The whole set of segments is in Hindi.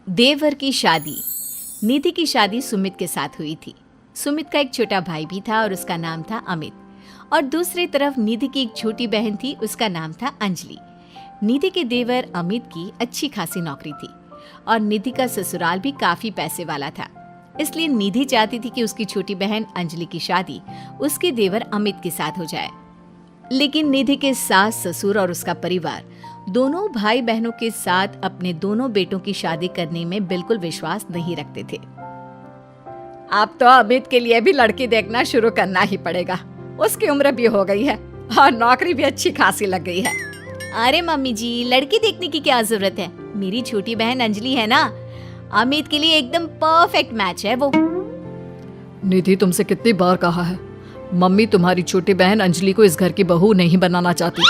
देवर की शादी। निधि की शादी सुमित के साथ हुई थी। सुमित का एक छोटा भाई भी था और उसका नाम था अमित। और दूसरी तरफ निधि की एक छोटी बहन थी, उसका नाम था अंजलि। निधि के देवर अमित की अच्छी खासी नौकरी थी और निधि का ससुराल भी काफी पैसे वाला था। इसलिए निधि चाहती थी कि उसकी छोटी बहन अंजलि की शादी उसके देवर अमित के साथ हो जाए। लेकिन निधि के सास ससुर और उसका परिवार दोनों भाई बहनों के साथ अपने दोनों बेटों की शादी करने में बिल्कुल विश्वास नहीं रखते थे। अब तो अमित के लिए भी लड़की देखना शुरू करना ही पड़ेगा। उसकी उम्र भी हो गई है और नौकरी भी अच्छी खासी लग गई है। अरे मम्मी जी, लड़की देखने की क्या जरूरत है? मेरी छोटी बहन अंजलि है ना, अमित के लिए एकदम परफेक्ट मैच है वो। निधि, तुमसे कितनी बार कहा है, मम्मी तुम्हारी छोटी बहन अंजलि को इस घर की बहू नहीं बनाना चाहती।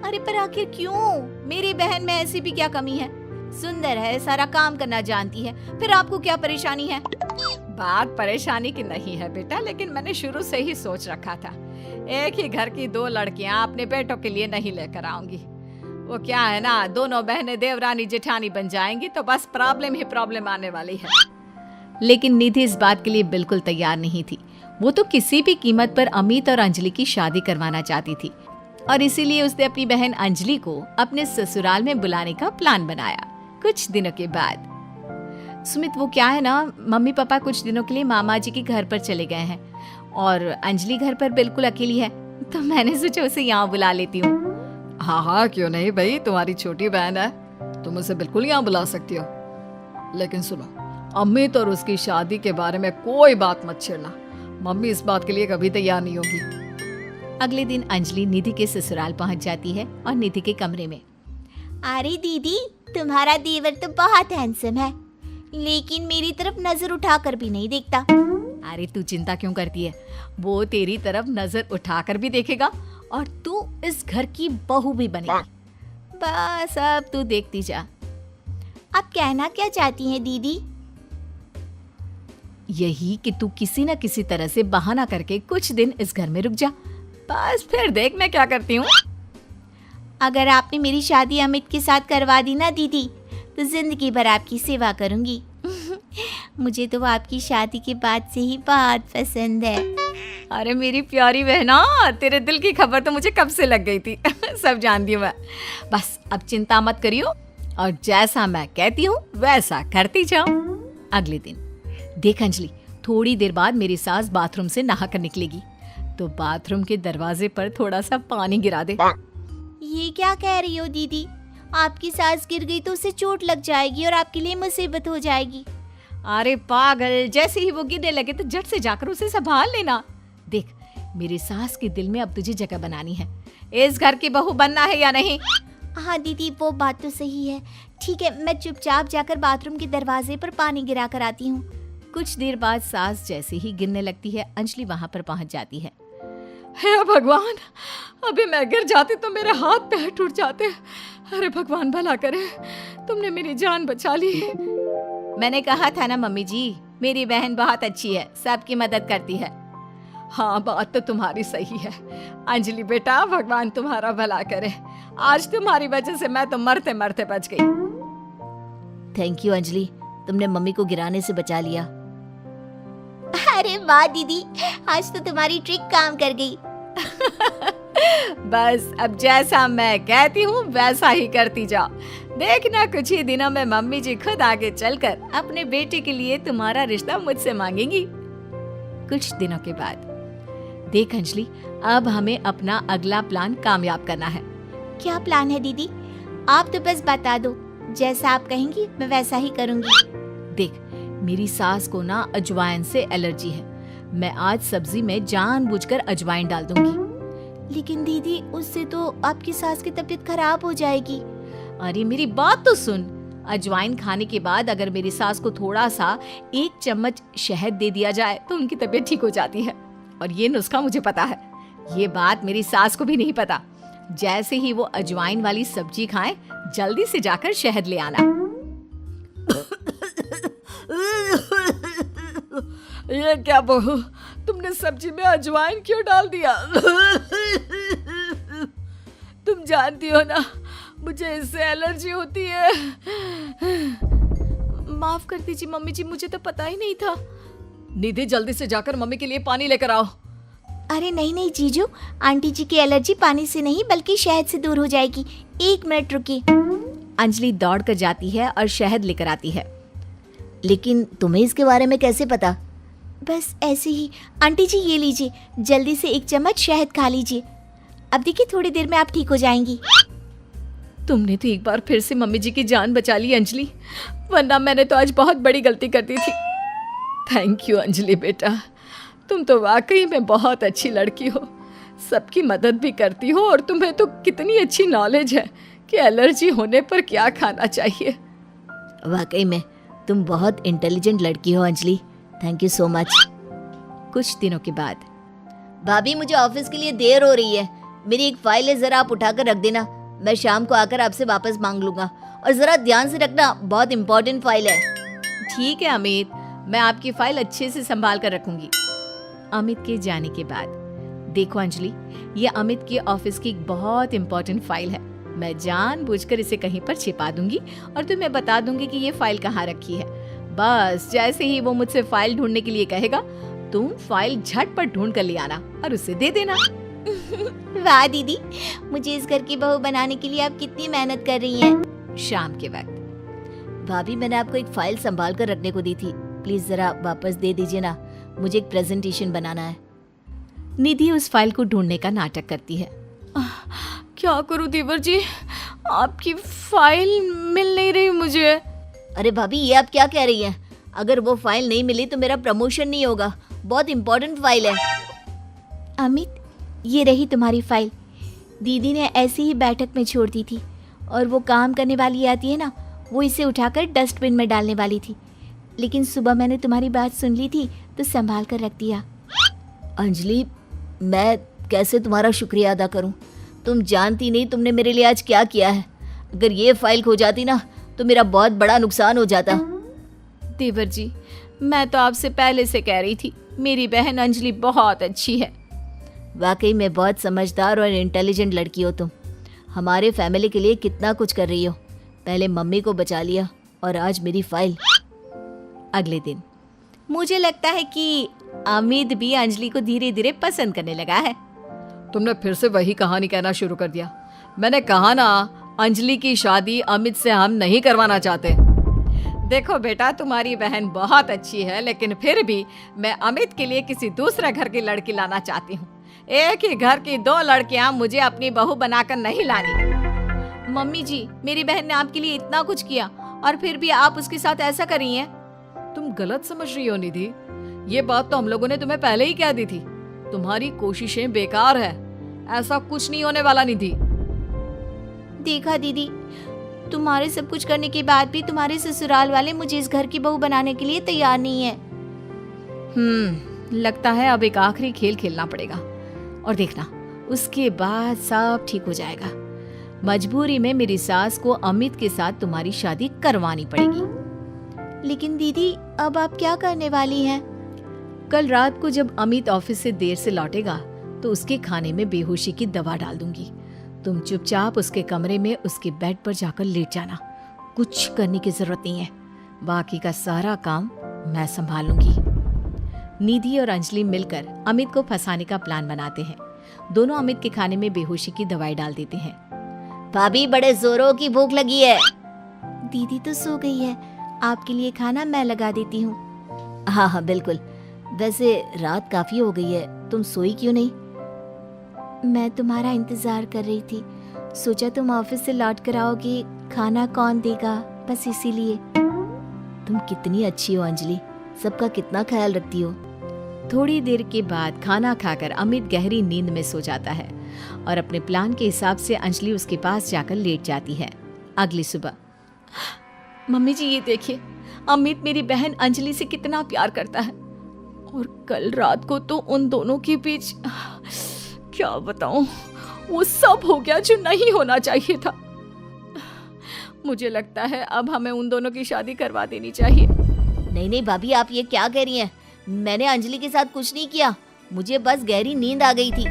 अरे पर आखिर क्यों? मेरी बहन में ऐसी भी क्या कमी है? सुंदर है, सारा काम करना जानती है, फिर आपको क्या परेशानी है? बात परेशानी की नहीं है बेटा, लेकिन मैंने शुरू से ही सोच रखा था एक ही घर की दो लड़कियां अपने बेटों के लिए नहीं लेकर आऊंगी। वो क्या है ना, दोनों बहनें देवरानी जेठानी बन जाएंगी तो बस प्रॉब्लम ही प्रॉब्लम आने वाली है। लेकिन निधि इस बात के लिए बिल्कुल तैयार नहीं थी। वो तो किसी भी कीमत पर अमित और अंजलि की शादी करवाना चाहती थी और इसीलिए उसने अपनी बहन अंजलि को अपने ससुराल में बुलाने का प्लान बनाया। कुछ दिनों के बाद सुमित, वो क्या है ना, मम्मी पापा कुछ दिनों के लिए मामा जी के घर पर चले गए हैं और अंजलि घर पर बिल्कुल अकेली है, तो मैंने सोचा उसे यहाँ बुला लेती हूँ। हाँ हाँ, क्यों नहीं भाई, तुम्हारी छोटी बहन है, तुम उसे बिल्कुल यहाँ बुला सकती हो। लेकिन सुनो, अमित और उसकी शादी के बारे में कोई बात मत छेड़ना। मम्मी इस बात के लिए कभी तैयार नहीं होगी। अगले दिन अंजलि निधि के ससुराल पहुंच जाती है और निधि के कमरे में। अरे दीदी, तुम्हारा देवर तो बहुत हैंडसम है, लेकिन मेरी तरफ नजर उठाकर भी नहीं देखता। अरे तू चिंता क्यों करती है, वो तेरी तरफ नजर उठाकर भी देखेगा और तू इस घर की बहू भी बनेगी। बस अब तू देखती जा। आप कहना क्या चाहती हैं दीदी? यही कि तू किसी न किसी तरह से बहाना करके कुछ दिन इस घर में रुक जा, बस फिर देख मैं क्या करती हूँ। अगर आपने मेरी शादी अमित के साथ करवा दी ना दीदी, तो जिंदगी भर आपकी सेवा करूंगी। मुझे तो आपकी शादी के बाद से ही बहुत पसंद है। अरे मेरी प्यारी बहना, तेरे दिल की खबर तो मुझे कब से लग गई थी। सब जानती हूँ मैं। बस अब चिंता मत करियो और जैसा मैं कहती हूँ वैसा करती जाओ। अगले दिन देख अंजलि, थोड़ी देर बाद मेरी सास बाथरूम से नहाकर निकलेगी, तो बाथरूम के दरवाजे पर थोड़ा सा पानी गिरा दे। ये क्या कह रही हो दीदी? आपकी सास गिर गई तो उसे चोट लग जाएगी और आपके लिए मुसीबत हो जाएगी। अरे पागल, जैसे ही वो गिरने लगे तो झट से जाकर उसे संभाल लेना। देख, मेरी सास के दिल में अब तुझे जगह बनानी है। इस घर की बहू बनना है या नहीं? हाँ दीदी, वो बात तो सही है। ठीक है, मैं चुपचाप जाकर बाथरूम के दरवाजे पर पानी गिरा कर आती हूँ। कुछ देर बाद सास जैसे ही गिरने लगती है, अंजलि वहां पर पहुंच जाती है। हे भगवान, अभी मैं गिर जाती तो मेरे हाथ पैर टूट जाते। अरे भगवान भला करे, तुमने मेरी जान बचा ली। मैंने कहा था ना मम्मी जी, मेरी बहन बहुत अच्छी है, सबकी मदद करती है। हाँ, बात तो तुम्हारी सही है अंजलि बेटा, भगवान तुम्हारा भला करे। आज तुम्हारी वजह से मैं तो मरते मरते बच गई। थैंक यू अंजलि, तुमने मम्मी को गिराने से बचा लिया। अरे वाह दीदी, आज तो तुम्हारी ट्रिक काम कर गई। बस अब जैसा मैं कहती हूँ वैसा ही करती जाओ। देखना कुछ ही दिनों में मम्मी जी खुद आगे चलकर अपने बेटे के लिए तुम्हारा रिश्ता मुझसे मांगेंगी। कुछ दिनों के बाद देख अंजलि, अब हमें अपना अगला प्लान कामयाब करना है। क्या प्लान है दीदी? आप तो बस बता दो, जैसा आप कहेंगी मैं वैसा ही करूंगी। देख, मेरी सास को ना अजवाइन से एलर्जी है। मैं आज सब्जी में जानबूझकर अजवाइन डाल दूंगी। लेकिन दीदी, उससे तो आपकी सास की तबीयत खराब हो जाएगी। अरे मेरी बात तो सुन, अजवाइन खाने के बाद अगर मेरी सास को थोड़ा सा 1 चम्मच शहद दे दिया जाए तो उनकी तबीयत ठीक हो जाती है। और ये नुस्खा मुझे पता है। ये बात मेरी सास को भी नहीं पता। जैसे ही वो अजवाइन वाली सब्जी खाएं, जल्दी से जाकर शहद ले आना। ये क्या बहू, तुमने सब्जी में अजवाइन क्यों डाल दिया? तुम जानती हो ना, मुझे इससे एलर्जी होती है। माफ कर दीजिए मम्मी जी, मुझे तो पता ही नहीं था। निधि जल्दी से जाकर मम्मी के लिए पानी लेकर आओ। अरे नहीं नहीं जीजू, आंटी जी की एलर्जी पानी से नहीं बल्कि शहद से दूर हो जाएगी। 1 मिनट रुकिए। अंजलि दौड़ कर जाती है और शहद लेकर आती है। लेकिन तुम्हें इसके बारे में कैसे पता? बस ऐसे ही। आंटी जी ये लीजिए, जल्दी से 1 चम्मच शहद खा लीजिए। अब देखिए थोड़ी देर में आप ठीक हो जाएंगी। तुमने तो एक बार फिर से मम्मी जी की जान बचा ली अंजलि, वरना मैंने तो आज बहुत बड़ी गलती कर दी थी। थैंक यू अंजलि बेटा, तुम तो वाकई में बहुत अच्छी लड़की हो, सबकी मदद भी करती हो और तुम्हें तो कितनी अच्छी नॉलेज है कि एलर्जी होने पर क्या खाना चाहिए। वाकई में तुम बहुत इंटेलिजेंट लड़की हो Anjali, thank you so much. कुछ दिनों के बाद, भाभी मुझे ऑफिस के लिए देर हो रही है, मेरी एक फाइल है, जरा आप उठाकर रख देना, मैं शाम को आकर आपसे वापस मांग लूंगा, और जरा ध्यान से रखना, बहुत इंपॉर्टेंट फाइल है। ठीक है अमित, मैं आपकी फाइल अच्छे से संभाल कर रखूंगी। अमित के जाने के बाद, देखो अंजलि, ये अमित की ऑफिस की एक बहुत इंपॉर्टेंट फाइल है, मैं जानबूझकर इसे कहीं पर छिपा दूंगी और तुम्हें बता दूंगी कि ये फाइल कहाँ रखी है। बस जैसे ही वो मुझसे फाइल ढूंढने के लिए कहेगा, तुम फाइल झटपट ढूंढ कर ले आना और उसे दे देना। वाह दीदी, मुझे इस घर की बहू बनाने के लिए आप कितनी मेहनत कर रही हैं। शाम के वक्त, भाभी मैंने आपको एक फाइल संभाल कर रखने को दी थी, प्लीज जरा वापस दे दीजिए ना, मुझे एक प्रेजेंटेशन बनाना है। निधि उस फाइल को ढूंढने का नाटक करती है। क्या करूं देवर जी, आपकी फाइल मिल नहीं रही मुझे। अरे भाभी ये आप क्या कह रही हैं? अगर वो फाइल नहीं मिली तो मेरा प्रमोशन नहीं होगा, बहुत इंपॉर्टेंट फाइल है। अमित, ये रही तुम्हारी फाइल। दीदी ने ऐसी ही बैठक में छोड़ दी थी और वो काम करने वाली आती है ना, वो इसे उठाकर डस्टबिन में डालने वाली थी, लेकिन सुबह मैंने तुम्हारी बात सुन ली थी तो संभाल कर रख दिया। अंजलि, मैं कैसे तुम्हारा शुक्रिया अदा करूं? तुम जानती नहीं तुमने मेरे लिए आज क्या किया है। अगर ये फाइल खो जाती ना तो मेरा बहुत बड़ा नुकसान हो जाता। देवर जी, मैं तो आपसे पहले से कह रही थी, मेरी बहन अंजलि बहुत अच्छी है। वाकई में बहुत समझदार और इंटेलिजेंट लड़की हो तुम, हमारे फैमिली के लिए कितना कुछ कर रही हो। पहले मम्मी को बचा लिया और आज मेरी फाइल। अगले दिन, मुझे लगता है कि अमित भी अंजलि को धीरे धीरे पसंद करने लगा है। तुमने फिर से वही कहानी कहना शुरू कर दिया। मैंने कहा ना, अंजलि की शादी अमित से हम नहीं करवाना चाहते। देखो बेटा, तुम्हारी बहन बहुत अच्छी है, लेकिन फिर भी मैं अमित के लिए किसी दूसरे घर की लड़की लाना चाहती हूँ। एक ही घर की 2 लड़कियां मुझे अपनी बहू बनाकर नहीं लानी। मम्मी जी, मेरी बहन ने आपके लिए इतना कुछ किया और फिर भी आप उसके साथ ऐसा कर रही हैं। तुम गलत समझ रही हो निधि, ये बात तो हम लोगों ने तुम्हें पहले ही कह दी थी। तुम्हारी कोशिशें बेकार है, ऐसा कुछ नहीं होने वाला निधि। देखा दीदी, तुम्हारे सब कुछ करने के बाद भी तुम्हारे ससुराल वाले मुझे इस घर की बहू बनाने के लिए तैयार नहीं है। लगता है अब एक आखिरी खेल खेलना पड़ेगा और देखना, उसके बाद सब ठीक हो जाएगा। मजबूरी में मेरी सास को अमित के साथ तुम्हारी शादी करवानी पड़ेगी। लेकिन दीदी, अब आप क्या करने वाली हैं? कल रात को जब अमित ऑफिस से देर से लौटेगा तो उसके खाने में बेहोशी की दवा डाल दूंगी। तुम चुपचाप उसके कमरे में उसके बेड पर जाकर लेट जाना, कुछ करने की जरूरत नहीं है, बाकी का सारा काम मैं संभाल लूंगी। निधि और अंजलि मिलकर अमित को फंसाने का प्लान बनाते हैं। दोनों अमित के खाने में बेहोशी की दवाई डाल देते हैं। भाभी, बड़े जोरों की भूख लगी है। दीदी तो सो गई है, आपके लिए खाना मैं लगा देती हूँ। हाँ हाँ बिल्कुल, वैसे रात काफी हो गई है, तुम सोई क्यों नहीं? मैं तुम्हारा इंतजार कर रही थी, सोचा तुम ऑफिस से लौट कर आओगी, खाना कौन देगा, बस इसीलिए। तुम कितनी अच्छी हो अंजलि, सबका कितना ख्याल रखती हो। थोड़ी देर के बाद खाना खाकर अमित गहरी नींद में सो जाता है और अपने प्लान के हिसाब से अंजलि उसके पास जाकर लेट जाती है। अगली सुबह, मम्मी जी ये देखिए, अमित मेरी बहन अंजलि से कितना प्यार करता है, और कल रात को तो उन दोनों के बीच क्या बताऊं, वो सब हो गया जो नहीं होना चाहिए था। मुझे लगता है अब हमें उन दोनों की शादी करवा देनी चाहिए। नहीं नहीं भाभी, आप ये क्या कह रही हैं? मैंने अंजलि के साथ कुछ नहीं किया, मुझे बस गहरी नींद आ गई थी।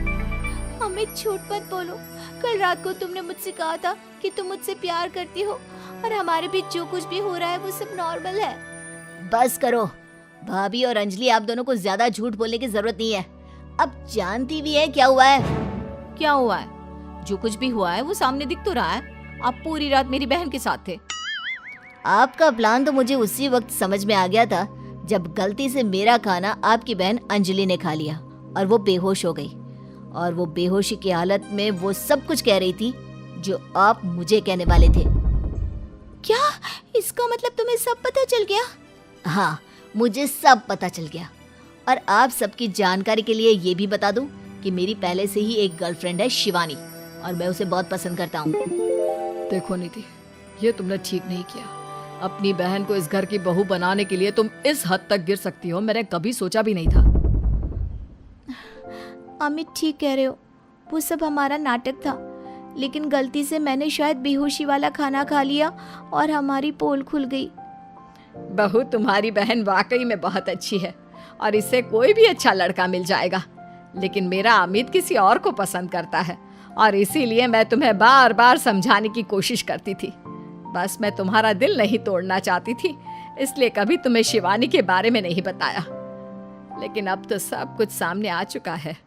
अमित, झूठ मत बोलो, कल रात को तुमने मुझसे कहा था कि तुम मुझसे प्यार करती हो और हमारे बीच जो कुछ भी हो रहा है वो सब नॉर्मल है। बस करो भाभी और अंजलि, आप दोनों को ज्यादा झूठ बोलने की जरूरत नहीं है। अब जानती भी है क्या हुआ है। क्या हुआ है? जो कुछ भी हुआ है वो सामने दिख तो रहा है। आप पूरी रात मेरी बहन के साथ थे। आपका प्लान तो मुझे उसी वक्त समझ में आ गया था जब गलती से मेरा खाना आपकी बहन अंजलि ने खा लिया और वो बेहोश हो गई। और वो बेहोशी की हालत में वो सब कुछ कह रही थी जो आप मुझे कहने वाले थे। क्या इसका मतलब तुम्हें सब पता चल गया? हाँ, मुझे सब पता चल गया। और आप सबकी जानकारी के लिए ये भी बता दूं कि मेरी पहले से ही एक गर्लफ्रेंड है शिवानी, और मैं उसे बहुत पसंद करता हूँ। देखो निधि, ये तुमने ठीक नहीं किया। अपनी बहन को इस घर की बहू बनाने के लिए तुम इस हद तक गिर सकती हो, मैंने कभी सोचा भी नहीं था। अमित ठीक कह रहे हो, वो सब हमारा नाटक था, लेकिन गलती से मैंने शायद बेहोशी वाला खाना खा लिया और हमारी पोल खुल गई। बहू तुम्हारी बहन वाकई में बहुत अच्छी है और इससे कोई भी अच्छा लड़का मिल जाएगा, लेकिन मेरा अमित किसी और को पसंद करता है और इसीलिए मैं तुम्हें बार बार समझाने की कोशिश करती थी। बस मैं तुम्हारा दिल नहीं तोड़ना चाहती थी, इसलिए कभी तुम्हें शिवानी के बारे में नहीं बताया। लेकिन अब तो सब कुछ सामने आ चुका है।